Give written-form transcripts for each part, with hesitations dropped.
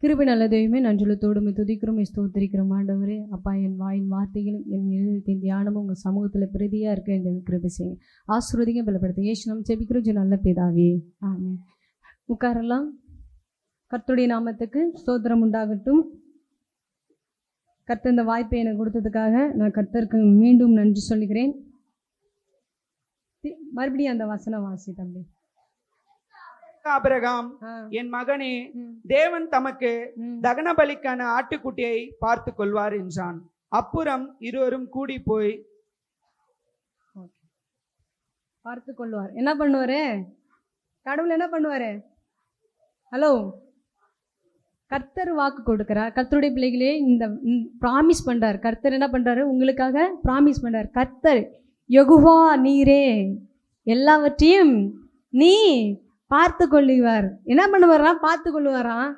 கிருபை நல்ல தெய்வமே, நன்றிலத்தோடு துதிக்கிறோம், ஸ்தோத்திரிக்கிறோம் ஆண்டவரே. அப்பா, என் வாயின் வார்த்தைகளும் என் எழுத்தின் தியானமும் உங்கள் சமூகத்தில் பிரதியாக இருக்க இந்த கிருபை செய்யுங்க. ஆசீர்வதிங்க, பலப்படுத்துங்க. ஏசு நாம் ஜெபிக்கிறோம் நல்ல பிதாவே, ஆமென். உட்காரலாம். கர்த்தருடைய நாமத்துக்கு ஸ்தோத்திரம் உண்டாகட்டும். கர்த்தர் இந்த வாய்ப்பை எனக்கு கொடுத்ததுக்காக நான் கர்த்தருக்கு மீண்டும் நன்றி சொல்லுகிறேன். மறுபடியும் அந்த வசனம் வாசி தம்பி. ஆபிரகாம், என் மகனே, தேவன் தமக்கு தகன பலிக்கான ஆட்டுக்குட்டியை பார்த்து கொள்வார் என்றான். அப்புறம் இருவரும் கூடி போய் பார்த்து கொள்வார். என்ன பண்ணுவாரு கடவுள்? என்ன பண்ணுவாரு? ஹலோ, கர்த்தர் வாக்கு கொடுக்கிறார். கர்த்தருடைய பிள்ளைகளே, இந்த ப்ராமிஸ் பண்றார். கர்த்தர் என்ன பண்றாரு? உங்களுக்காக ப்ராமிஸ் பண்றார். கர்த்தர் யெகோவா நீரே எல்லாவற்றையும் நீ பார்த்து கொள்ளுவார். என்ன பண்ணுவாராம்? பார்த்து கொள்ளுவாராம்.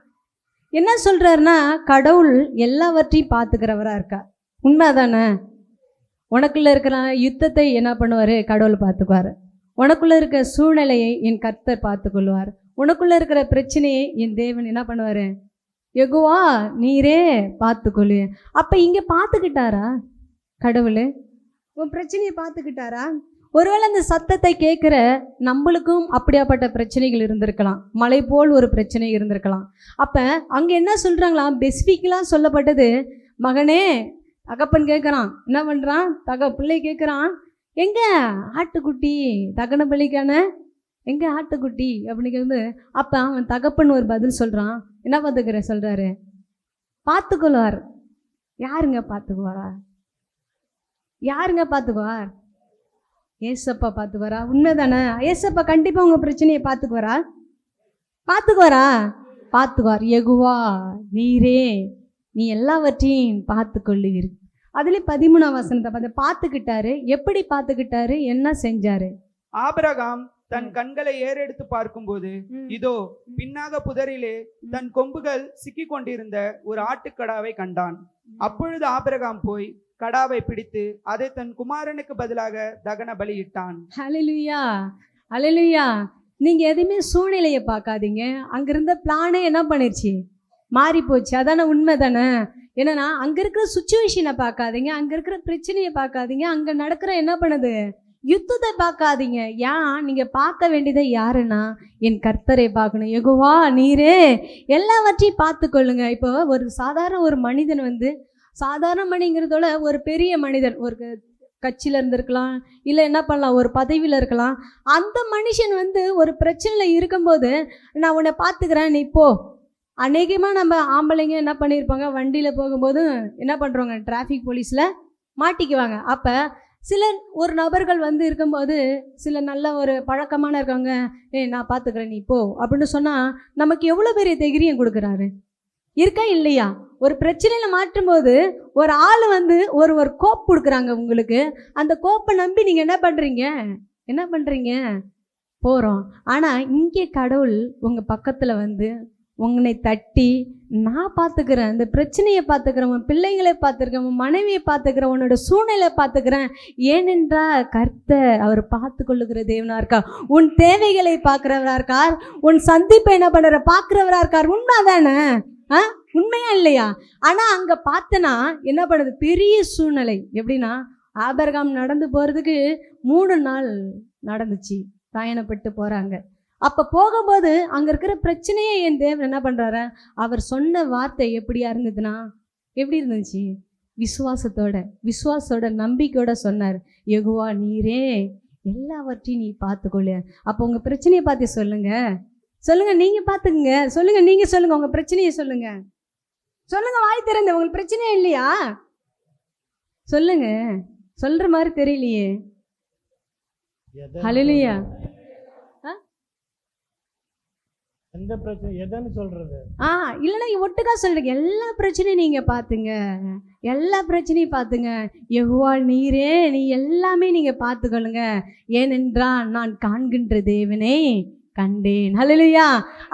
என்ன சொல்றாருன்னா, கடவுள் எல்லாவற்றையும் பார்த்துக்கிறவரா இருக்கா. உண்மைதானே? உனக்குள்ள இருக்கிற யுத்தத்தை என்ன பண்ணுவாரு? கடவுள் பார்த்துக்குவார். உனக்குள்ள இருக்கிற சூழ்நிலையை என் கர்த்தர் பார்த்து கொள்வார். உனக்குள்ள இருக்கிற பிரச்சனையை என் தேவன் என்ன பண்ணுவாரு? யெகோவா நீரே பார்த்துக்கொள்ளு. அப்ப இங்க பார்த்துக்கிட்டாரா கடவுள்? உன் பிரச்சனையை பார்த்துக்கிட்டாரா? ஒருவேளை அந்த சத்தத்தை கேட்குற நம்மளுக்கும் அப்படியாப்பட்ட பிரச்சனைகள் இருந்திருக்கலாம். மலை போல் ஒரு பிரச்சனை இருந்திருக்கலாம். அப்போ அங்கே என்ன சொல்கிறாங்களாம்? பெசிஃபிக்கலாக சொல்லப்பட்டது, மகனே, தகப்பன் கேட்குறான். என்ன பண்ணுறான்? பிள்ளை கேட்குறான், எங்கே ஆட்டுக்குட்டி தகன பலிக்கான எங்கே ஆட்டுக்குட்டி அப்படின்னு கேட்குது. அப்போ அவன் தகப்பன் ஒரு பதில் சொல்கிறான். என்ன பார்த்துக்கிற சொல்கிறாரு? பார்த்துக்கொள்வார். யாருங்க பார்த்துக்குவாரா? யாருங்க பார்த்துக்குவார்? ஏசப்பா பார்த்துக்குவாரா? உண்மைதானே? ஏசப்பா கண்டிப்பாக உங்கள் பிரச்சனையை பார்த்துக்குவாரா? பார்த்துக்குவாரா? பார்த்துக்குவார். யெகோவா நீரே நீ எல்லாவற்றையும் பார்த்து கொள்ளுவீர். அதுலேயும் 13ஆம் வசனத்தை பார்த்துக்கிட்டாரு. எப்படி பார்த்துக்கிட்டாரு? என்ன செஞ்சாரு? ஆபிரகாம் தன் கண்களை ஏறெடுத்து பார்க்கும்போது, இதோ பின்னாக புதரிலே தன் கொம்புகள் சிக்கி கொண்டிருந்த ஒரு ஆட்டுக்கடாவை கண்டான். அப்பொழுது ஆபிரகாம் போய் கடாவை பிடித்து அதை தன் குமாரனுக்கு பதிலாக தகன பலியிட்டான். ஹல்லேலூயா, ஹல்லேலூயா. நீங்க எதுவுமே சூழ்நிலையை பார்க்காதீங்க. அங்கிருந்த பிளானே என்ன பண்ணிருச்சு? மாறி போச்சு. அதான உண்மை தானே? என்னன்னா, அங்க இருக்கிற சுச்சுவேஷனை பார்க்காதீங்க, அங்க இருக்கிற பிரச்சனையை பார்க்காதீங்க, அங்க நடக்கிற என்ன பண்ணுது யுத்தத்தை பார்க்காதீங்க. ஏன்? நீங்க பார்க்க வேண்டியதை யாருன்னா என் கர்த்தரை பார்க்கணும். யெகோவா நீரே எல்லாவற்றையும் பார்த்து கொள்ளுங்க. இப்போ ஒரு சாதாரண ஒரு மனிதன் சாதாரண மனிதங்கிறதோட ஒரு பெரிய மனிதன், ஒரு கட்சியில் இருந்திருக்கலாம், இல்லை என்ன பண்ணலாம், ஒரு பதவியில் இருக்கலாம். அந்த மனுஷன் ஒரு பிரச்சனையில் இருக்கும்போது, நான் உன்னை பார்த்துக்கிறேன், நீ போ. அநேகமாக நம்ம ஆம்பளைங்க என்ன பண்ணியிருப்பாங்க, வண்டியில் போகும்போது என்ன பண்ணுறவங்க, டிராஃபிக் போலீஸில் மாட்டிக்குவாங்க. அப்போ சில ஒரு நபர்கள் இருக்கும்போது, சில நல்ல ஒரு பழக்கமான இருக்கவங்க, நான் பார்த்துக்கிறேன், நீ போ அப்படின்னு சொன்னால் நமக்கு எவ்வளோ பெரிய தைரியம் கொடுக்குறாரு. இருக்கா இல்லையா? ஒரு பிரச்சனையில மாற்றும் போது ஒரு ஆள் ஒரு கோப்பு கொடுக்குறாங்க உங்களுக்கு. அந்த கோப்பை நம்பி நீங்க என்ன பண்றீங்க? போறோம். ஆனா இங்கே கடவுள் உங்க பக்கத்துல உன்னை தட்டி, நான் பார்த்துக்கிறேன், இந்த பிரச்சனையை பார்த்துக்கிறேன், உன் பிள்ளைங்களை பார்த்துக்கிறேன், உன் மனைவியை பார்த்துக்கிறேன், உன்னோட சூழ்நிலை பார்த்துக்கிறேன். ஏனென்றால் கர்த்தர் அவர் பார்த்து கொள்ளுகிற தேவனா இருக்கார். உன் தேவைகளை பார்க்கிறவரா இருக்கார். உன் சந்திப்பை என்ன பண்ற பார்க்கிறவரா இருக்கார். உண்மைதானே? உண்மையா இல்லையா? ஆனா அங்க பார்த்தனா என்ன பண்ணுது? பெரிய சூழ்நிலை. எப்படின்னா, ஆபிரகாம் நடந்து போறதுக்கு 3 நாள் நடந்துச்சு. பயணப்பட்டு போறாங்க. அப்ப போகும்போது அங்க இருக்கிற பிரச்சனையே என் தேவன் என்ன பண்றாரு? அவர் சொன்ன வார்த்தை எப்படியா இருந்ததுன்னா, எப்படி இருந்துச்சு? விசுவாசத்தோட நம்பிக்கையோட சொன்னார். யெகோவா நீரே எல்லாவற்றையும் நீ பார்த்துக்கொள்ளு. அப்போ உங்க பிரச்சனையை பார்த்து சொல்லுங்க. நீங்க பார்த்துக்குங்க. நீங்க சொல்லுங்க, உங்க பிரச்சனையை சொல்லுங்க. வாய் திறந்து. உங்களுக்கு பிரச்சனையே இல்லையா? சொல்லுங்க. சொல்ற மாதிரி தெரியலையே. ஹல்லேலூயா. எந்த பிரச்சனை எதன்னு சொல்றது? இல்லைன்னா ஒட்டுக்கா சொல்றீங்க. எல்லா பிரச்சனையும் நீங்க பாத்துங்க. எல்லா பிரச்சனையும் பாத்துங்க. யெகோவா நீரே நீ எல்லாமே நீங்க பார்த்துக்கொள்ளுங்க. ஏனென்றால் நான் காண்கின்ற தேவனே கண்டேன். ஹல்லேலூயா.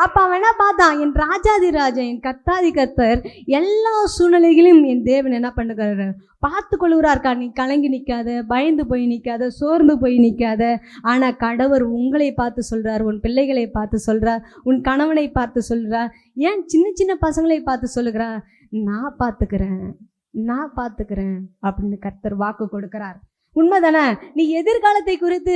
அப்ப அவன் என்ன பார்த்தான்? என் ராஜாதி ராஜன், என் கர்த்தாதி கர்த்தர் எல்லா சூழ்நிலைகளையும் என் தேவன் என்ன பண்ணுகிறாரு? பார்த்து கொள்கிறார்க்கா. நீ கலங்கி நிற்காத, பயந்து போய் நிற்காத, சோர்ந்து போய் நிற்காத. ஆனா கடவுள் உங்களை பார்த்து சொல்றார், உன் பிள்ளைகளை பார்த்து சொல்றார், உன் கணவனை பார்த்து சொல்றார், ஏன் சின்ன சின்ன பசங்களை பார்த்து சொல்லுகிறார், நான் பார்த்துக்கிறேன் அப்படின்னு கர்த்தர் வாக்கு கொடுக்கிறார். உண்மைதானே? நீ எதிர்காலத்தை குறித்து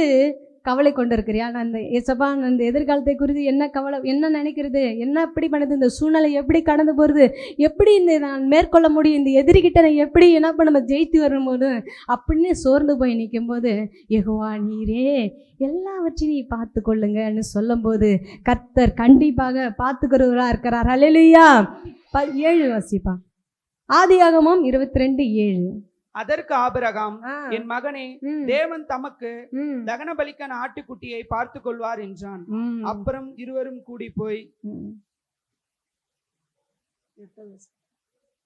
கவலை கொண்டு இருக்கிறியா? நான் இந்த ஏசப்பா, இந்த எதிர்காலத்தை குறித்து என்ன கவலை, என்ன நினைக்கிறது, என்ன எப்படி பண்ணுது, இந்த சூழ்நிலை எப்படி கடந்து போகிறது, எப்படி இந்த நான் மேற்கொள்ள முடியும், இந்த எதிரிகிட்ட நான் எப்படி என்ன பண்ண நம்ம ஜெயித்து வரும்போது அப்படின்னு சோர்ந்து போய் நிற்கும் போது, யெகோவா நீரே எல்லாவற்றையும் நீ பார்த்து கொள்ளுங்கன்னு சொல்லும்போது கர்த்தர் கண்டிப்பாக பார்த்துக்கிறவராக இருக்கிறார். ஹல்லேலூயா. 7 வாசிப்பா. ஆதியாகமம் 22:7. அதற்கு ஆபிரகாம், என் மகனே, தேவன் தமக்கு தகன பலிக்கான ஆட்டுக்குட்டியை பார்த்து கொள்வார் என்றான். அப்புறம் இருவரும் கூடி போய்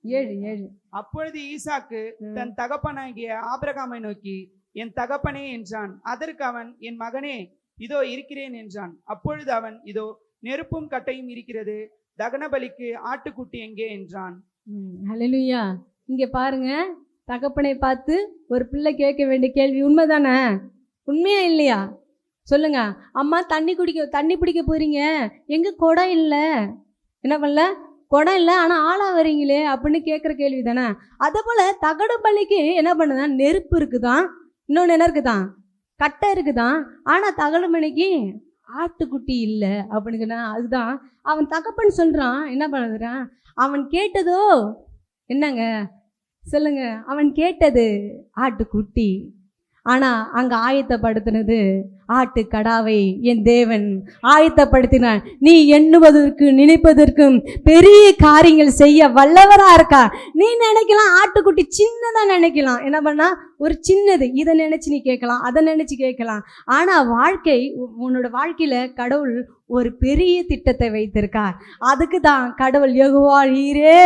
7. அப்பொழுது ஈசாக்கு தன் தகப்பனாகிய ஆபிரகாமை நோக்கி, என் தகப்பனே என்றான். அதற்கு அவன், என் மகனே, இதோ இருக்கிறேன் என்றான். அப்பொழுது அவன், இதோ நெருப்பும் கட்டையும் இருக்கிறது, தகன பலிக்கு ஆட்டுக்குட்டி எங்கே என்றான். ஹல்லேலூயா. இங்க பாருங்க, தகப்பனை பார்த்து ஒரு பிள்ளை கேட்க வேண்டிய கேள்வி உண்மைதானே? உண்மையா இல்லையா? சொல்லுங்க. அம்மா தண்ணி பிடிக்க போறீங்க, எங்க குடம் இல்லை, என்ன பண்ணல, குடம் இல்லை, ஆனால் ஆளா வரீங்களே அப்படின்னு கேட்குற கேள்வி தானே? அதே போல தகடு பள்ளிக்கு என்ன பண்ணுதான்? நெருப்பு இருக்குதான், இன்னொன்று என்ன இருக்குதான்? கட்டை இருக்குதான். ஆனால் தகடு மணிக்கு ஆட்டுக்குட்டி இல்லை அப்படின்னு. அதுதான் அவன் தகப்பன் சொல்றான். என்ன பண்ணுறான்? அவன் கேட்டதோ என்னங்க சொல்லுங்க? அவன் கேட்டது ஆட்டுக்குட்டி, ஆனா அங்க ஆயத்தப்படுத்தினது ஆட்டு கடாவை என் தேவன் ஆயத்தப்படுத்தினான். நீ எண்ணுவதற்கு நினைப்பதற்கும் பெரிய காரியங்கள் செய்ய வல்லவரா இருக்கா. நீ நினைக்கலாம் ஆட்டுக்குட்டி சின்னதா நினைக்கலாம், என்ன பண்ணா ஒரு சின்னது, இதை நினைச்சு நீ கேட்கலாம், அதை நினைச்சு கேட்கலாம். ஆனா உன்னோட வாழ்க்கையில கடவுள் ஒரு பெரிய திட்டத்தை வைத்திருக்கார். அதுக்கு தான் கடவுள் யெகோவா நீரே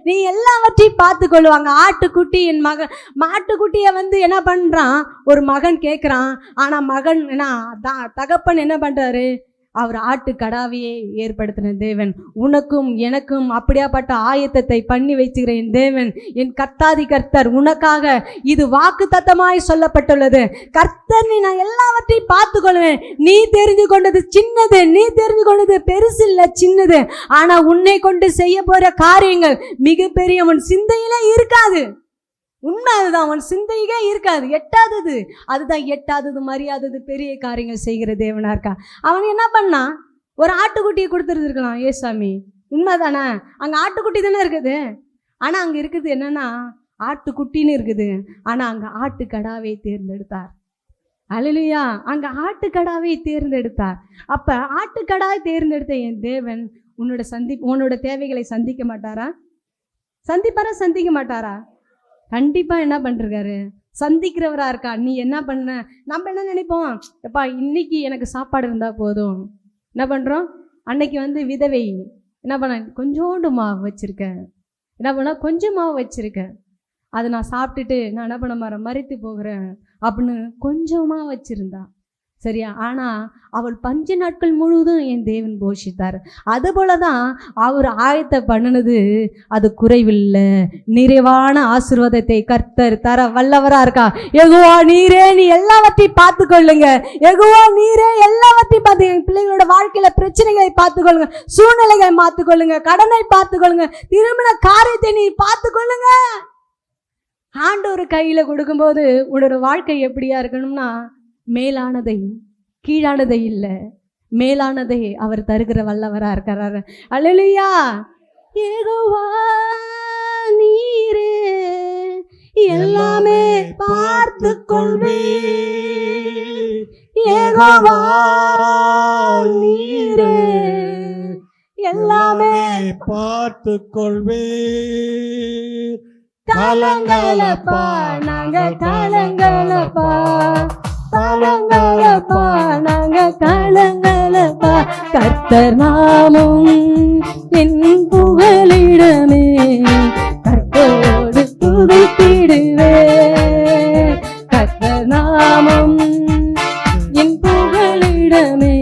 நீ எல்லாவற்றையும் பார்த்து கொள்வாங்க. ஆட்டுக்குட்டி என் மகன், மாட்டுக்குட்டியை என்ன பண்றான்? ஒரு மகன் கேட்குறான். ஆனா மகன் தகப்பன் என்ன பண்றாரு? அவர் ஆட்டு கடாவையே ஏற்படுத்தின தேவன். உனக்கும் எனக்கும் அப்படியாப்பட்ட ஆயத்தத்தை பண்ணி வச்சுக்கிற என் தேவன், என் கர்த்தாதி கர்த்தர் உனக்காக இது வாக்கு தத்தமாய் சொல்லப்பட்டுள்ளது. கர்த்தர், நான் எல்லாவற்றையும் பார்த்து கொள்வேன். நீ தெரிந்து கொண்டது சின்னது, நீ தெரிந்து கொண்டது பெருசு இல்லை, சின்னது. ஆனா உன்னை கொண்டு செய்ய போற காரியங்கள் மிகப்பெரிய உன் சிந்தையிலே இருக்காது. உண்மை அதுதான், அவன் சிந்தையே இருக்காது, எட்டாதது. அதுதான் எட்டாதது, மரியாதது, பெரிய காரியங்கள் செய்கிற தேவனா இருக்கா. அவன் என்ன பண்ணான்? ஒரு ஆட்டுக்குட்டியை கொடுத்துருந்துருக்கலாம். ஏசாமி உண்மைதானே? அங்கே ஆட்டுக்குட்டி தானே இருக்குது. ஆனால் அங்கே இருக்குது என்னன்னா ஆட்டுக்குட்டின்னு இருக்குது. ஆனால் அங்கே ஆட்டுக்கடாவை தேர்ந்தெடுத்தார். அல்லேலூயா. அங்கே ஆட்டுக்கடாவை தேர்ந்தெடுத்தார். அப்போ ஆட்டுக்கடாவை தேர்ந்தெடுத்த என் தேவன் உன்னோட தேவைகளை சந்திக்க மாட்டாரா? சந்திப்பாரா? சந்திக்க மாட்டாரா? கண்டிப்பா என்ன பண்ணிருக்காரு? சந்திக்கிறவரா இருக்கா. நீ என்ன பண்ண? நம்ம என்ன நினைப்போம்? எப்பா இன்னைக்கு எனக்கு சாப்பாடு இருந்தா போதும். என்ன பண்றோம்? அன்னைக்கு விதவை என்ன பண்ண, கொஞ்சோண்டு மாவு வச்சிருக்கேன், என்ன பண்ண, கொஞ்சம் மாவு வச்சிருக்கேன், அதை நான் சாப்பிட்டுட்டு நான் என்ன பண்ண மறித்து போகிறேன் அப்படின்னு கொஞ்சமா வச்சிருந்தா சரியா. ஆனா அவள் 5 நாட்கள் முழுவதும் என் தேவன் போஷித்தார். அதுபோலதான் அவர் ஆயத்த பண்ணினது அது குறைவில்லை, நிறைவான ஆசீர்வாதத்தை கர்த்தர் தர வல்லவரா இருக்கா. யெகோவா நீரே நீ எல்லாவற்றையும் பார்த்து கொள்ளுங்க. யெகோவா நீரே எல்லாவற்றையும் பார்த்து, என் பிள்ளைகளோட வாழ்க்கையில பிரச்சனைகளை பார்த்து கொள்ளுங்க, சூழ்நிலைகளை பார்த்து கொள்ளுங்க, கடனை பார்த்து கொள்ளுங்க, திருமண காரியத்தை நீ பார்த்து கொள்ளுங்க. ஆண்டவர் கையில கொடுக்கும்போது உன்னோட வாழ்க்கை எப்படியா இருக்கணும்னா, மேலானதை கீழானதை இல்லை, மேலானதை அவர் தருகிற வல்லவரா இருக்கிறாரு. அல்லேலூயா. யெகோவா நீரே எல்லாமே பார்த்து கொள்வே, யெகோவா நீரே எல்லாமே பார்த்து கொள்வே. கலங்களப்பா நாங்க கலங்களப்பா, கலங்களப்பா நாங்க கலங்களப்பா. கர்த்தர் நாமம் என் புகலிடமே, கர்த்தரோடு துதித்திடுவே. கர்த்தர் நாமம் என் புகலிடமே,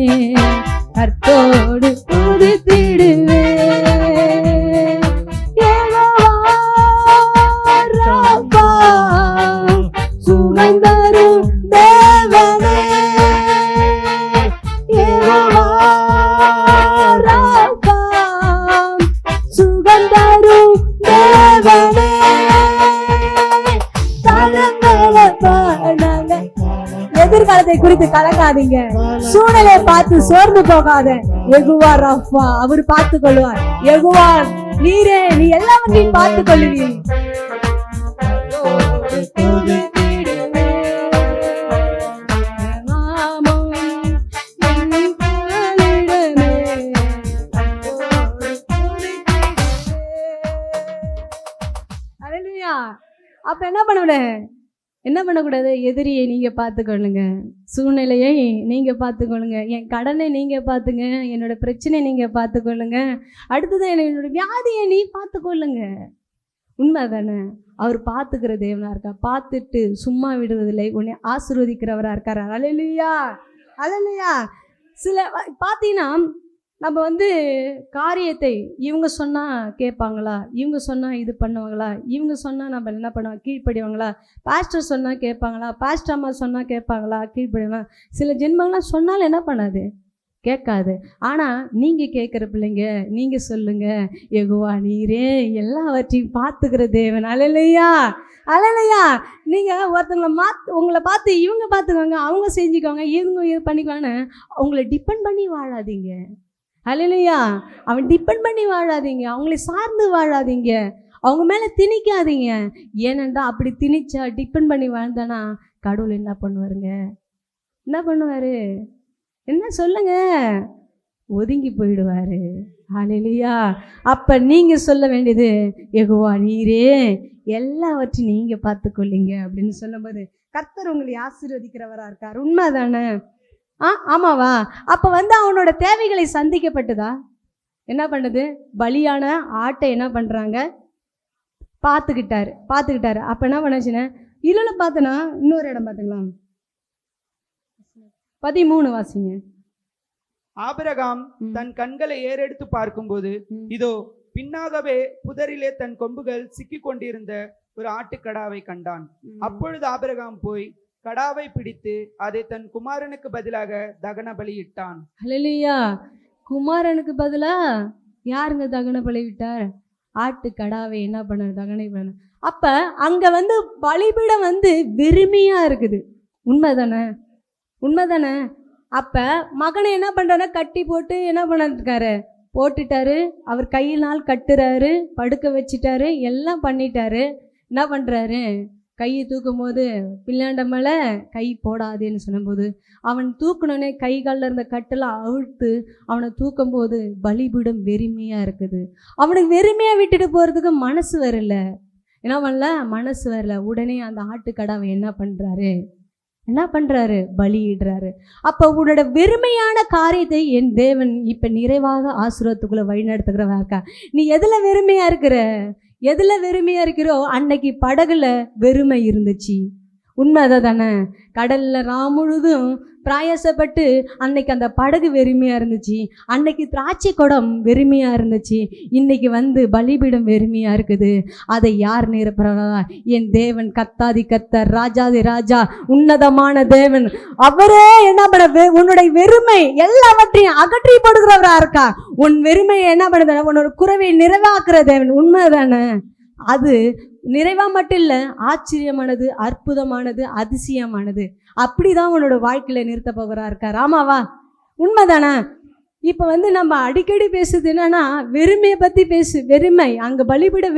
எதிர்காலத்தை குறித்து கலங்காதீங்க. சூழ்நிலையை பார்த்து சோர்ந்து போகாத. யெகோவா ரஃபா, அவர் பார்த்து கொள்வார். யெகோவா நீரே, நீ எல்லாவற்றையும் பார்த்து கொள்ளுவீர். அப்ப என்ன பண்ணக்கூடாது? எதிரியை நீங்க பார்த்துக்கொள்ளுங்க, சூழ்நிலையை நீங்க பார்த்துக்கொள்ளுங்க, என் கடனை நீங்க பார்த்துங்க, என்னோட பிரச்சனை நீங்க பார்த்துக்கொள்ளுங்க, அடுத்தது என்னோட வியாதியை நீ பார்த்துக்கொள்ளுங்க. உண்மைதானே? அவர் பார்த்துக்கிற தேவனா இருக்கா, பார்த்துட்டு சும்மா விடுவதில்லை, உன்னை ஆசீர்வதிக்கிறவரா இருக்கார். அல்லேலூயா, அல்லேலூயா. சில பார்த்தீங்கன்னா நம்ம காரியத்தை இவங்க சொன்னால் கேட்பாங்களா, இவங்க சொன்னால் இது பண்ணுவாங்களா, இவங்க சொன்னால் நம்ம என்ன பண்ணுவாங்க, கீழ்ப்படிவாங்களா, பாஸ்டர் சொன்னால் கேட்பாங்களா, பாஸ்டர் அம்மா சொன்னால் கேட்பாங்களா, கீழ்ப்படிவாங்க. சில ஜென்மங்கள்லாம் சொன்னாலும் என்ன பண்ணாது, கேட்காது. ஆனால் நீங்கள் கேட்குற பிள்ளைங்க, நீங்கள் சொல்லுங்கள், யெகோவா நீரே எல்லாவற்றையும் பார்த்துக்கிற தேவன். அல்லேலூயா, அல்லேலூயா. நீங்கள் உங்களை பார்த்து இவங்க பார்த்துக்குவாங்க, அவங்க செஞ்சுக்குவாங்க, இவங்க இது பண்ணிக்குவாங்கன்னு அவங்கள டிபெண்ட் பண்ணி வாழாதீங்க. அல்லேலூயா. அவன் டிபெண்ட் பண்ணி வாழாதீங்க, அவங்களை சார்ந்து வாழாதீங்க, அவங்க மேலே திணிக்காதீங்க. ஏனென்றா அப்படி திணிச்சா, டிபெண்ட் பண்ணி வாழ்ந்தானா கடவுள் என்ன பண்ணுவாருங்க? என்ன பண்ணுவார்? என்ன சொல்லுங்க? ஒதுங்கி போயிடுவார். அல்லேலூயா. அப்போ நீங்கள் சொல்ல வேண்டியது, யெகோவா நீரே எல்லாவற்றையும் நீங்கள் பார்த்துக்கொள்ளிங்க அப்படின்னு சொல்லும்போது கர்த்தர் உங்களை ஆசீர்வதிக்கிறவராக இருக்கார். உண்மை தானே? ஆமாவா? அப்போ அவனோட தேவைகளை சந்திக்கப்பட்டதா? என்ன பண்ணுது? பலியான ஆட்டை என்ன பண்ணுறாங்க? பார்த்துக்கிட்டாரு. அப்போ என்ன பண்ணுச்சுன்னா, இல்லை பார்த்தனா இன்னொரு இடம் பார்த்துக்கலாம், 13 வாசிங்க. ஆபிரகாம் தன் கண்களை ஏறெடுத்து பார்க்கும்போது இதோ பின்னாகவே புதரிலே தன் கொம்புகள் சிக்கி கொண்டிருந்த ஒரு ஆட்டுக்கடாவை கண்டான். அப்பொழுது ஆபிரகாம் போய் கடாவை பிடித்து அதை தன் குமாரனுக்கு பதிலாக தகன பலியிட்டான். அல்லேலூயா. குமாரனுக்கு பதிலா யாருங்க தகன பலியிட்டார்? ஆட்டுக்கடாவை என்ன பண்ண தகனை பண்ண. அப்ப அங்க பலிபீடம் வெறுமையா இருக்குது. உண்மைதானே? உண்மைதானே? அப்ப மகனை என்ன பண்றாரு? கட்டி போட்டு என்ன பண்ணிருக்காரு? போட்டுட்டாரு. அவர் கையினால் கட்டுறாரு, படுக்க வச்சுட்டாரு, எல்லாம் பண்ணிட்டாரு. என்ன பண்றாரு? கையை தூக்கும் போது பிள்ளாண்ட மேலே கை போடாதேன்னு சொல்லும்போது அவன் தூக்கணுன்னே கை காலில் இருந்த கட்டெல்லாம் அவிழ்த்து அவனை தூக்கும் போது பலிபீடம் வெறுமையாக இருக்குது. அவனுக்கு வெறுமையாக விட்டுட்டு போகிறதுக்கு மனசு வரல. என்ன பண்ணல? மனசு வரல. உடனே அந்த ஆட்டுக்கடாவை என்ன பண்ணுறாரு? பலியிடுறாரு. அப்போ உன்னோட வெறுமையான காரியத்தை என் தேவன் இப்போ நிறைவாக ஆசீர்வாதத்துக்குள்ளே வழிநடத்துகிறவா இருக்கா. நீ எதில் வெறுமையாக இருக்கிறோ அன்னைக்கு படகுல வெறுமை இருந்துச்சு. உண்மை தானே? கடலில் முழுதும் பிரயாசப்பட்டு அன்னைக்கு அந்த படகு வெறுமையாக இருந்துச்சு. அன்னைக்கு திராட்சை குடம் வெறுமையாக இருந்துச்சு. இன்னைக்கு பலிபீடம் வெறுமையாக இருக்குது. அதை யார் நிரப்புறா? என் தேவன், கர்த்தாதி கர்த்தர், ராஜாதி ராஜா, உன்னதமான தேவன். அவரே என்ன பண்ண? உன்னுடைய வெறுமை எல்லாவற்றையும் அகற்றி போடுகிறவரா இருக்கா. உன் வெறுமையை என்ன பண்ணுது? உன்னோட குறைவை நிறைவாக்குற தேவன். உண்மை தானே? அது நிறைவா மட்டும் இல்லை, ஆச்சரியமானது, அற்புதமானது, அதிசயமானது. அப்படிதான் உன்னோட வாழ்க்கையில நிறுத்த போகிறா இருக்கார். ஆமாவா? உண்மைதானே? இப்போ நம்ம அடிக்கடி பேசுறது என்னன்னா, வெறுமையை பற்றி வெறுமை. அங்கே பலிபீட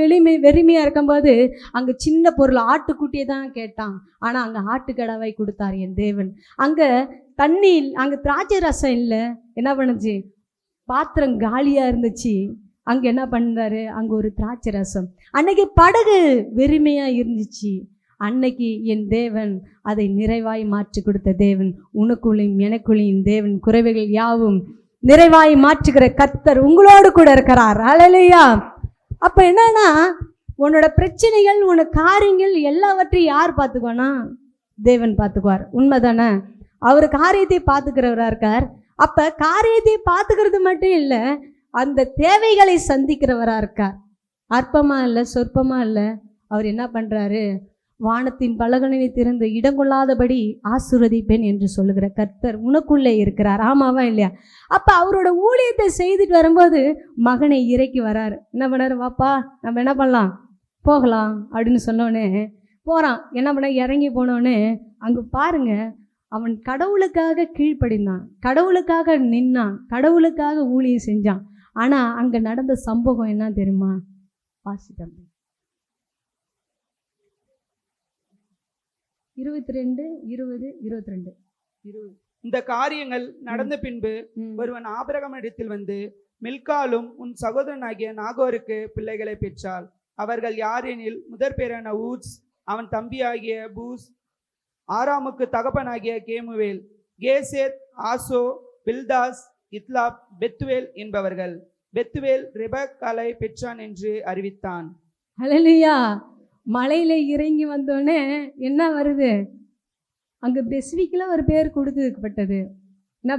வெறுமையாக இருக்கும்போது அங்கே சின்ன பொருள் ஆட்டுக்குட்டியை தான் கேட்டான். ஆனால் அங்கே ஆட்டுக்கடாவை கொடுத்தார் என் தேவன். அங்கே தண்ணி, அங்கே திராட்சை ரசம் இல்லை. என்ன பண்ணுச்சு? பாத்திரம் காலியாக இருந்துச்சு. அங்கே என்ன பண்ணுறாரு? அங்கே ஒரு திராட்சை ரசம். அன்னைக்கு படகு வெறுமையாக இருந்துச்சு. அன்னைக்கு என் தேவன் அதை நிறைவாய் மாற்றி கொடுத்த தேவன். உனக்குள்ளையும் எனக்குள்ளையும் தேவன் குறைவுகள் யாவும் நிறைவாய் மாற்றுகிற கர்த்தர் உங்களோடு கூட இருக்கிறார். அல்லேலூயா. அப்போ என்னன்னா, உன்னோட பிரச்சனைகள், உன்னோட காரியங்கள் எல்லாவற்றையும் யார் பார்த்துக்குவானா? தேவன் பார்த்துக்குவார். உண்மைதானே? அவர் காரியத்தை பார்த்துக்கிறவரா இருக்கார். அப்போ காரியத்தை பார்த்துக்கிறது மட்டும் இல்லை, அந்த தேவைகளை சந்திக்கிறவரா இருக்கார். அற்பமாக இல்லை, சொற்பமாக இல்லை. அவர் என்ன பண்ணுறாரு? வானத்தின் பலகனை திறந்து இடங்கொள்ளாதபடி ஆசீர்வதிப்பேன் என்று சொல்லுகிற கர்த்தர் உனக்குள்ளே இருக்கிறார். ஆமாவா இல்லையா? அப்போ அவரோட ஊழியத்தை செய்துட்டு வரும்போது மகனை இறக்கி வராரு. என்ன பண்ணாரு? வாப்பா நம்ம என்ன பண்ணலாம், போகலாம் அப்படின்னு சொன்னோன்னே போகிறான். என்ன பண்ண? இறங்கி போனோடனே அங்கே பாருங்க, அவன் கடவுளுக்காக கீழ்ப்படிந்தான், கடவுளுக்காக நின்னான், கடவுளுக்காக ஊழியம் செஞ்சான். ஆனா அங்க நடந்த சம்பவம் என்ன தெரியுமா? வாசித்தம் 22, 20, 22. இந்த காரியங்கள் நடந்த பின்பு ஒருவன் ஆபிரகாமிடத்தில் வந்து, மில்காலும் உன் சகோதரனாகிய நாகோருக்கு பிள்ளைகளை பெற்றாள். அவர்கள் யார் எனில், முதற் பேரான ஊத்ஸ், அவன் தம்பியாகிய பூஸ், ஆராமுக்கு தகப்பனாகிய கேமுவேல், கேசேத், ஆசோ, பில்தாஸ், இத்லாப், பெத்துவேல் என்பவர்கள். பெத்துவேல் ரெபெக்காளை பெற்றான் என்று அறிவித்தான். ஹல்லேலூயா. மலையில இறங்கி வந்தோடனே என்ன வருது? அங்க பெஸ்விக்கெல்லாம் ஒரு பேர் கொடுக்கப்பட்டது. என்ன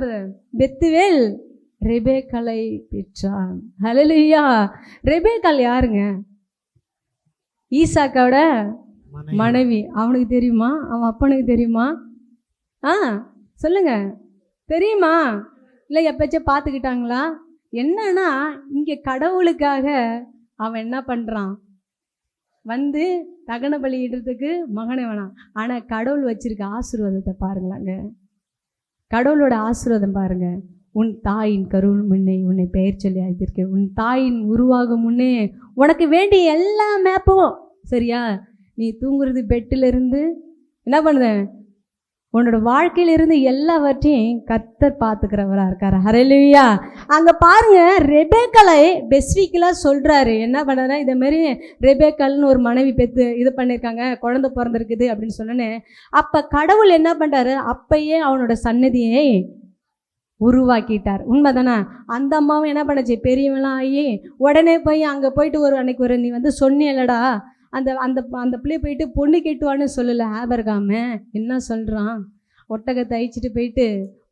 பெத்துவேல் ரெபெக்காளை பெற்றான். ஹல்லேலூயா. ரெபெக்காள் யாருங்க? ஈசாக்கோட மனைவி. அவனுக்கு தெரியுமா? அவன் அப்பனுக்கு தெரியுமா? சொல்லுங்க, தெரியுமா? இல்லை எப்பயாச்சும் பார்த்துக்கிட்டாங்களா? என்னன்னா இங்கே கடவுளுக்காக அவன் என்ன பண்ணுறான்? வந்து தகன பலியிடுறதுக்கு மகனை வேணாம். ஆனால் கடவுள் வச்சிருக்க ஆசீர்வாதத்தை பாருங்களாங்க. கடவுளோட ஆசீர்வாதம் பாருங்க. உன் தாயின் கருவின் முன்னே உன்னை பெயர் சொல்லி அழைத்திருக்கேன். உன் தாயின் உருவாகும் முன்னே உனக்கு வேண்டிய எல்லா மேப்பும் சரியா? நீ தூங்குறது பெட்டிலிருந்து என்ன பண்ணுத? உன்னோட வாழ்க்கையிலிருந்து எல்லாவற்றையும் கர்த்தர் பார்த்துக்கிறவரா இருக்காரு. ஹல்லேலூயா. அங்கே பாருங்க, ரெபெக்காளை பெஸ்விக்கெல்லாம் சொல்கிறாரு. என்ன பண்ணுறா? இதே மாதிரி ரெபெக்காள்னு ஒரு மனைவி பெற்று இது பண்ணியிருக்காங்க, குழந்தை பிறந்திருக்குது அப்படின்னு சொன்னோன்னே, அப்போ கடவுள் என்ன பண்ணுறாரு? அப்பயே அவனோட சன்னதியை உருவாக்கிட்டார். உண்மை தானே? அந்த அம்மாவும் என்ன பண்ணுச்சு? பெரியவெல்லாம் ஆகி உடனே போய் அங்கே போயிட்டு அன்னைக்கு ஒரு நீ வந்து சொன்னியல்லடா, அந்த அந்த அந்த பிள்ளைய போயிட்டு பொண்ணு கேட்டுவான்னு சொல்லலை ஆபிரகாமு. என்ன சொல்கிறான்? ஒட்டகத்தை அழிச்சிட்டு போயிட்டு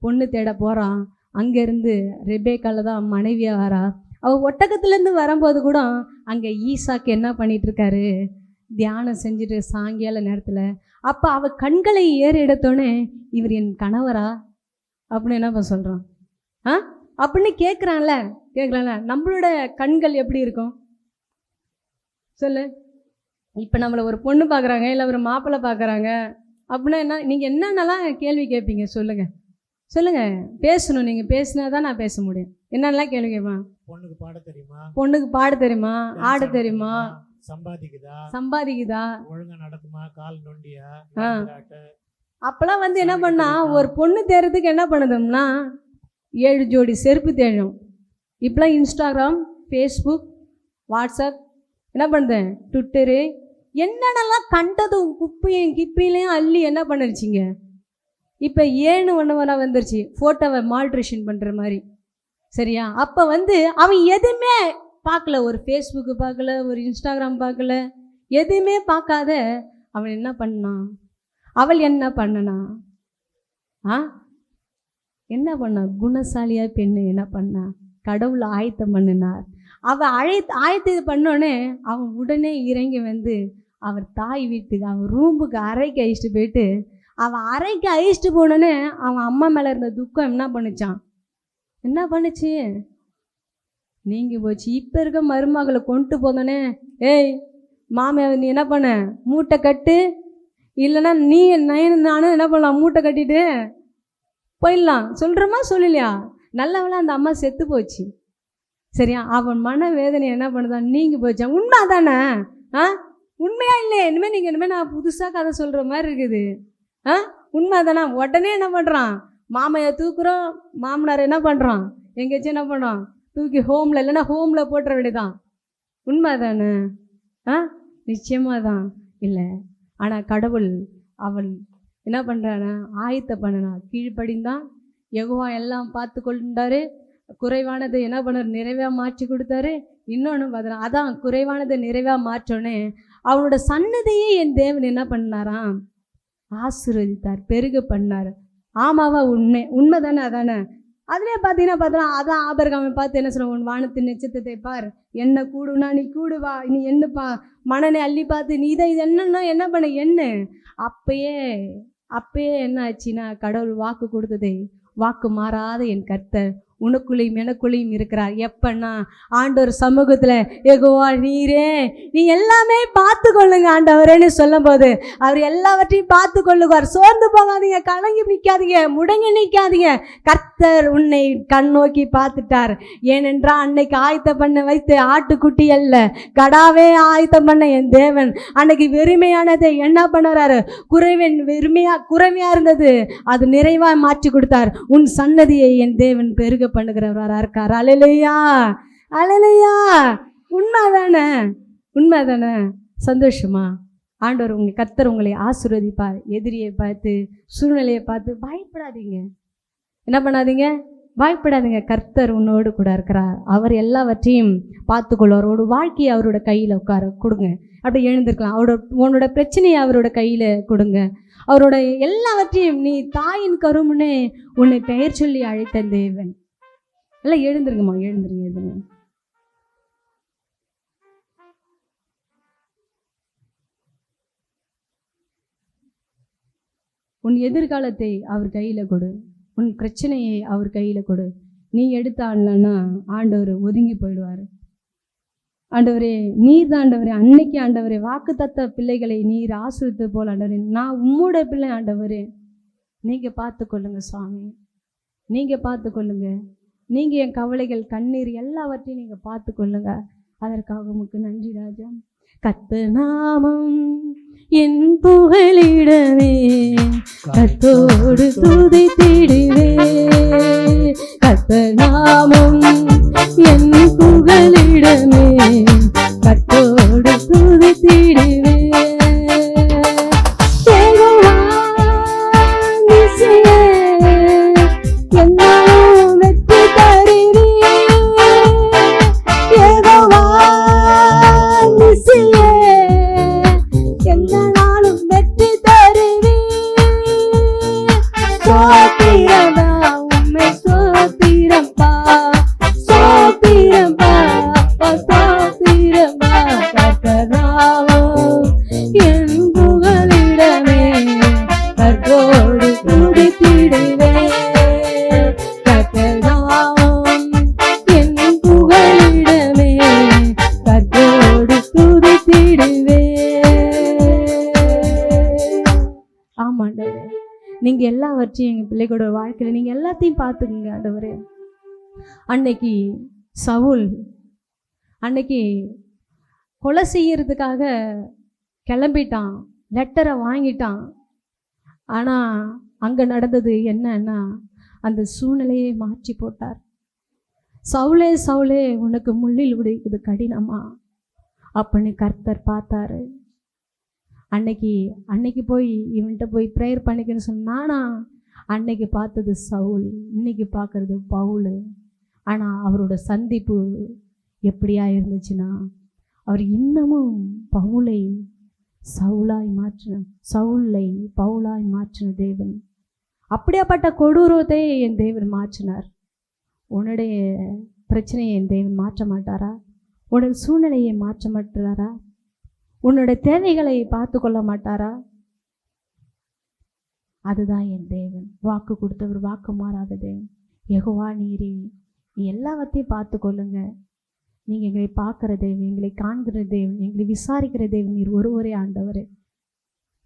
பொண்ணு தேட போகிறான். அங்கேருந்து ரெபெக்காள் தான் மனைவியாக வரா. அவள் ஒட்டகத்துலேருந்து வரும்போது கூட அங்கே ஈசாக்கு என்ன பண்ணிகிட்ருக்காரு? தியானம் செஞ்சுட்டு சாயங்கால நேரத்தில். அப்போ அவள் கண்களை ஏறி எடுத்தோடனே, இவர் என் கணவரா அப்படின்னு என்ன சொல்கிறான்? அப்படின்னு கேட்குறான்ல. நம்மளோட கண்கள் எப்படி இருக்கும் சொல்லு? இப்போ நம்மளை ஒரு பொண்ணு பார்க்குறாங்க, இல்லை ஒரு மாப்பிள்ளை பார்க்குறாங்க அப்படின்னா என்ன? நீங்கள் என்னென்னலாம் கேள்வி கேட்பீங்க? சொல்லுங்கள். பேசணும். நீங்கள் பேசினா தான் நான் பேச முடியும். என்னென்னலாம் கேள்வி கேட்பேன்? பொண்ணுக்கு பாட தெரியுமா? ஆட தெரியுமா? சம்பாதிக்குதா? ஒழுங்கா நடக்குமா? கால் நொண்டியா? அப்போலாம் வந்து என்ன பண்ணா, ஒரு பொண்ணு தேடுறதுக்கு என்ன பண்ணுதோம்னா 7 ஜோடி செருப்பு தேடும். இப்போலாம் இன்ஸ்டாகிராம், ஃபேஸ்புக், வாட்ஸ்அப், என்ன பண்ணுதேன், ட்விட்டரு, என்னென்னலாம் கண்டது குப்பையும் கிப்பையிலையும் அள்ளி என்ன பண்ணிருச்சிங்க. இப்போ ஏன்னு ஒன்று வந்துருச்சு, ஃபோட்டோவை மால்ட்ரேஷன் பண்ணுற மாதிரி சரியா? அப்போ வந்து அவன் எதுவுமே பார்க்கல, ஒரு ஃபேஸ்புக்கு பார்க்கல, ஒரு இன்ஸ்டாகிராம் பார்க்கல, எதுவுமே பார்க்காத அவன் என்ன பண்ணான்? அவள் என்ன பண்ணனா? என்ன பண்ணா? குணசாலியா பெண்ணு என்ன பண்ணா? கடவுள் ஆயத்தம் பண்ணினார். அவள் ஆயத்து பண்ணோடனே அவன் உடனே இறங்கி வந்து அவர் தாய் வீட்டுக்கு, அவன் ரூமுக்கு, அறைக்கு அழிச்சிட்டு போயிட்டு, அவன் அறைக்கு அழிச்சிட்டு போனோன்னே அவன் அம்மா மேலே இருந்த துக்கம் என்ன பண்ணுச்சு? நீங்கி போச்சு. இப்போ இருக்க மருமகளை கொண்டு போனோன்னே, ஏய் மாமியார், நீ என்ன பண்ண? மூட்டை கட்டு, இல்லைன்னா நீ நானும் என்ன பண்ணலாம்? மூட்டை கட்டிட்டு போயிடலாம். சொல்கிறோமா சொல்லலையா? நல்லவளா அந்த அம்மா செத்து போச்சு சரியா? அவன் மன வேதனை என்ன பண்ணுதான்? நீங்கி போச்சான். உண்மை தானே? உண்மையா இல்லையே? இனிமேல் நான் புதுசாக கதை சொல்கிற மாதிரி இருக்குது. உண்மை தானே? உடனே என்ன பண்ணுறான்? மாமையை தூக்குறோம், மாமனார் என்ன பண்ணுறான்? எங்கேயாச்சும் என்ன பண்ணுறான்? தூக்கி ஹோமில், இல்லைன்னா ஹோமில் போட்டுற வேண்டியதான். உண்மை தானே? நிச்சயமாக தான் இல்லை. ஆனால் கடவுள் அவள் என்ன பண்ணுறானா? ஆயத்த பண்ணனா, கீழ்ப்படிந்தான். யெகோவா எல்லாம் பார்த்து கொண்டாரு. குறைவானதை என்ன பண்ணார்? நிறைவாக மாற்றி கொடுத்தாரு. இன்னொன்று பார்த்தா, அதான் குறைவானதை நிறைவாக மாற்றோன்னே அவனோட சன்னதியே என் தேவன் என்ன பண்ணாராம்? ஆசீர்வதித்தார், பெருக பண்ணார். ஆமாவா? உண்மை தானே? அதானே? அதிலே பார்த்தீங்கன்னா அதான் ஆபிரகாமை பார்த்து என்ன சொல்லுவோம்? உன் வானத்தின் நட்சத்திரத்தை பார், என்ன கூடுனா நீ கூடுவா, நீ என்னப்பா மணனை அள்ளி பார்த்து நீ இதை இது என்னன்னா என்ன பண்ண என்ன? அப்பயே என்ன ஆச்சுன்னா, கடவுள் வாக்கு கொடுத்ததை வாக்கு மாறாத என் கர்த்தர் உனக்குள்ளேயும் எனக்குள்ளேயும் இருக்கிறார். எப்பன்னா ஆண்டவர் சமூகத்தில் யெகோவா நீரே நீ எல்லாமே பார்த்து கொள்ளுங்க ஆண்டவரேன்னு சொல்லும் போது அவர் எல்லாவற்றையும் பார்த்து கொள்ளுவார். சோர்ந்து போகாதீங்க, கலங்கி நிற்காதீங்க, முடங்கி நிற்காதீங்க. கர்த்தர் உன்னை கண் நோக்கி பார்த்துட்டார். ஏனென்றால் அன்னைக்கு ஆயத்தம் பண்ண வைத்து ஆட்டுக்குட்டி அல்ல கடாவே ஆயத்தம் பண்ண என் தேவன் அன்னைக்கு வெறுமையானதை என்ன பண்ணுறாரு, குறைமையா இருந்தது அது நிறைவா மாற்றி கொடுத்தார். உன் சன்னதியை என் தேவன் பெருக பண்ணுகிறவரா இருக்கார். அல்லேலூயா, அல்லேலூயா. உண்மைதானே? சந்தோஷமா? ஆண்டவர் கர்த்தர் உங்களை ஆசீர்வதிப்பார். எதிரியை பார்த்து சூழ்நிலையை பார்த்து பயப்படாதீங்க. என்ன பண்ணாதீங்க? பயப்படாதீங்க. கர்த்தர் உன்னோடு கூட இருக்கிறார். அவர் எல்லாவற்றையும் பார்த்துக்கொள்வார். ஒரு வாழ்க்கையை அவரோட கையில் உட்கார கொடுங்க. அப்படி எழுந்திருக்கலாம். உன்னோட பிரச்சனையை அவரோட கையில் கொடுங்க. அவரோட எல்லாவற்றையும் நீ தாயின் கருமுன்னே உன்னை பெயர் சொல்லி அழைத்த தேவன். எல்லாம் எழுந்துருங்கம்மா, எழுந்துருங்க. உன் எதிர்காலத்தை அவர் கையில் கொடு. உன் பிரச்சனையை அவர் கையில் கொடு. நீ எடுத்தான்னா ஆண்டவர் ஒதுங்கி போயிடுவார். ஆண்டவரே நீர் தான் ஆண்டவரே, அன்னைக்கு ஆண்டவரே வாக்குத்தத்த பிள்ளைகளை நீர் ஆசீர்வதித்து போல் ஆண்டவரே நான் உம்மோட பிள்ளை ஆண்டவரே. நீங்கள் பார்த்து கொள்ளுங்க சுவாமி, நீங்கள் பார்த்து கொள்ளுங்க. நீங்கள் என் கவலைகள் கண்ணீர் எல்லாவற்றையும் நீங்கள் பார்த்து கொள்ளுங்க. அதற்காக உமக்கு நன்றி ராஜா. கர்த்தர் நாமம் என் புகலிடமே, கர்த்தரோடு துதித்திடுவே. கர்த்தர் நாமம் என் புகலிடமே, கர்த்தரோடு துதித்திடுவே. நீங்க எல்லாவற்றையும் எங்க பிள்ளைகளோட வாழ்க்கையில நீங்க எல்லாத்தையும் பார்த்துக்குங்க ஆண்டவரே. அன்னைக்கு சவுல் அன்னைக்கு கொலை செய்யறதுக்காக கிளம்பிட்டான், லெட்டரை வாங்கிட்டான். ஆனா அங்க நடந்தது என்னன்னா அந்த சூழ்நிலையை மாற்றி போட்டார். சவுலே சவுலே உனக்கு முள்ளில் உடைக்குது கடினமா அப்படின்னு கர்த்தர் பார்த்தாரு. அன்னைக்கு போய் இவன்கிட்ட போய் ப்ரேயர் பண்ணிக்கன்னு சொன்னானா அன்னைக்கு பார்த்தது சவுல், இன்னைக்கு பார்க்கறது பவுல். ஆனால் அவரோட சந்திப்பு எப்படியா இருந்துச்சுன்னா அவர் இன்னமும் பவுலை சவுலாய் மாற்றின தேவன். அப்படியாப்பட்ட கொடூரத்தை என் தேவன் மாற்றினார். உன்னுடைய பிரச்சனையை என் தேவன் மாற்ற மாட்டாரா? உன்னுடைய சூழ்நிலையை மாற்ற மாட்டாரா? உன்னோட தேவைகளை பார்த்து கொள்ள மாட்டாரா? அதுதான் என் தேவன். வாக்கு கொடுத்தவர், வாக்கு மாறாத தேவன். யெகோவா நீரே நீ எல்லாவற்றையும் பார்த்து கொள்ளுங்க. நீங்கள் எங்களை பார்க்குற தேவன், எங்களை காண்கிற தேவன், எங்களை விசாரிக்கிற தேவன் நீர் ஒருவரே ஆண்டவரே.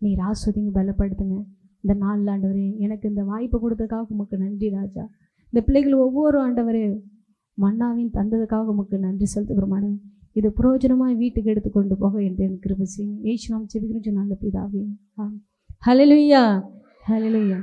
நீர் ஆஸ்வதிங்க, பலப்படுத்துங்க. இந்த நாளில் ஆண்டவரே எனக்கு இந்த வாய்ப்பு கொடுத்ததுக்காக உமக்கு நன்றி ராஜா. இந்த பிள்ளைகள் ஒவ்வொரு ஆண்டவரே மன்னாவின் தந்ததுக்காக உமக்கு நன்றி செலுத்துகிறோம் ஆண்டவரே. இது பிரயோஜனமாக வீட்டுக்கு எடுத்துக்கொண்டு போக என்று எனக்கு கிருபை செய்யுங்க. இயேசு நாமத்தில் ஜெபிக்கிறேன் நல்ல பிதாவே. ஹல்லேலூயா, ஹல்லேலூயா.